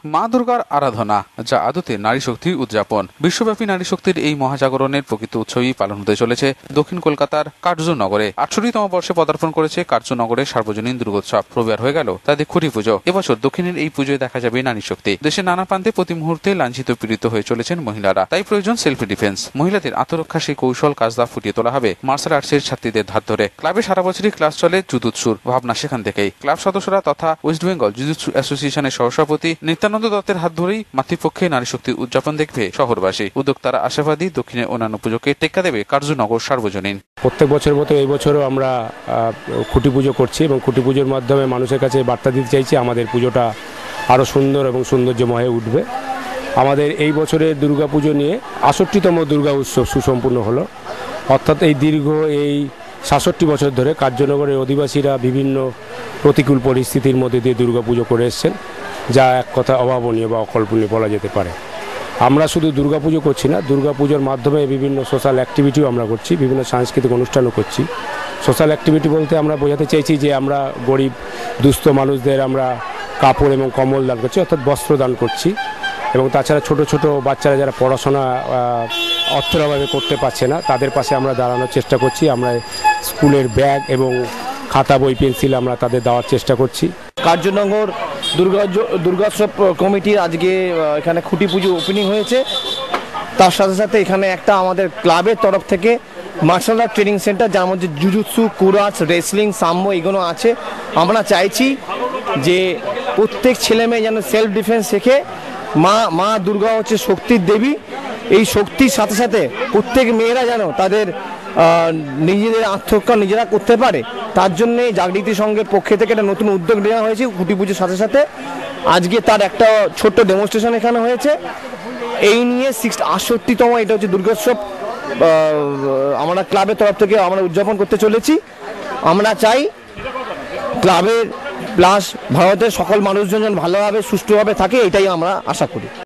মা দুর্গার আরাধনা, যা আদতে নারী শক্তির উদযাপন। বিশ্বব্যাপী নারী শক্তির এই মহাজাগরণের প্রকৃত উৎসবই পালন হতে চলেছে দক্ষিণ কলকাতার কার্যনগরে। 68তম বর্ষে পদার্পণ করেছে কার্যনগরের সার্বজনীন দুর্গোৎসব। রবিবার হয়ে গেল তাদের খুঁটি পুজো। এবছর দক্ষিণের এই পুজোয় দেখা যাবে নারী শক্তি। দেশের নানা প্রান্তে প্রতি মুহূর্তে লাঞ্ছিত পীড়িত হয়ে চলেছেন মহিলারা, তাই প্রয়োজন সেলফি ডিফেন্স। মহিলাদের আত্মরক্ষা সেই কৌশল কাজদা ফুটিয়ে তোলা হবে মার্শাল আর্টসের ছাত্রীদের ধার ধরে। ক্লাবে সারা বছরই ক্লাস চলে জুজুৎসুর, ভাবনা সেখান থেকেই। ক্লাব সদস্যরা তথা ওয়েস্ট বেঙ্গল জুজুৎসু অ্যাসোসিয়েশনের সহসভাপতি নিত্যানন্দ দত্তের হাত ধরেই মাতৃপক্ষে নারী শক্তির উদযাপন দেখবে শহরবাসী। উদ্যোক্তারা আশাবাদী দক্ষিণের অন্যান্য পুজোকে টেক্কা দেবে কার্যনগর সার্বজনীন। প্রত্যেক বছর মতো এই বছরও আমরা খুঁটি পুজো করছি এবং খুঁটি পুজোর মাধ্যমে মানুষের কাছে বার্তা দিতে চাইছি আমাদের পুজোটা আরও সুন্দর এবং সৌন্দর্যময় হয়ে উঠবে। আমাদের এই বছরের দুর্গাপুজো নিয়ে ৬৮তম দুর্গা উৎসব সুসম্পূর্ণ হলো। অর্থাৎ এই দীর্ঘ ৬৭ বছর ধরে কার্যনগরের অধিবাসীরা বিভিন্ন প্রতিকূল পরিস্থিতির মধ্যে দিয়ে দুর্গাপুজো করে এসছেন, যা এক কথা অভাবনীয় বা অকল্পনীয় বলা যেতে পারে। আমরা শুধু দুর্গাপুজো করছি না, দুর্গাপুজোর মাধ্যমে বিভিন্ন সোশ্যাল অ্যাক্টিভিটিও আমরা করছি, বিভিন্ন সাংস্কৃতিক অনুষ্ঠানও করছি। সোশ্যাল অ্যাক্টিভিটি বলতে আমরা বোঝাতে চাইছি যে আমরা গরিব দুস্থ মানুষদের আমরা কাপড় এবং কম্বল দান করছি, অর্থাৎ বস্ত্র দান করছি। এবং তাছাড়া ছোট ছোট বাচ্চারা যারা পড়াশোনা অর্থের অভাবে করতে পারছে না, তাদের পাশে আমরা দাঁড়ানোর চেষ্টা করছি। আমরা স্কুলের ব্যাগ এবং খাতা বই পেন্সিল আমরা তাদের দেওয়ার চেষ্টা করছি। কার্যনগর দুর্গোৎসব কমিটির আজকে এখানে খুঁটি পুজো ওপেনিং হয়েছে। তার সাথে সাথে এখানে একটা আমাদের ক্লাবের তরফ থেকে মার্শাল আর্ট ট্রেনিং সেন্টার, যার মধ্যে জুজুৎসু, কুরাস, রেসলিং, সাম্য এগুলো আছে। আমরা চাইছি যে প্রত্যেক ছেলে মেয়ে যেন সেলফ ডিফেন্স শেখে। মা দুর্গা হচ্ছে শক্তির দেবী। এই শক্তির সাথে সাথে প্রত্যেক মেয়েরা যেন তাদের নিজেদের আত্মরক্ষা নিজেরা করতে পারে, তার জন্যে জাগৃতি সংঘের পক্ষে থেকে একটা নতুন উদ্যোগ নেওয়া হয়েছে। খুঁটি পুজোর সাথে সাথে আজকে তার একটা ছোট্ট ডেমনস্ট্রেশন এখানে হয়েছে। এই নিয়ে ৬৮তম এটা হচ্ছে দুর্গোৎসব আমরা ক্লাবের তরফ থেকে আমরা উদযাপন করতে চলেছি। আমরা চাই ক্লাবের প্লাস ভারতের সকল মানুষজন যেন ভালোভাবে সুষ্ঠুভাবে থাকে, এটাই আমরা আশা করি।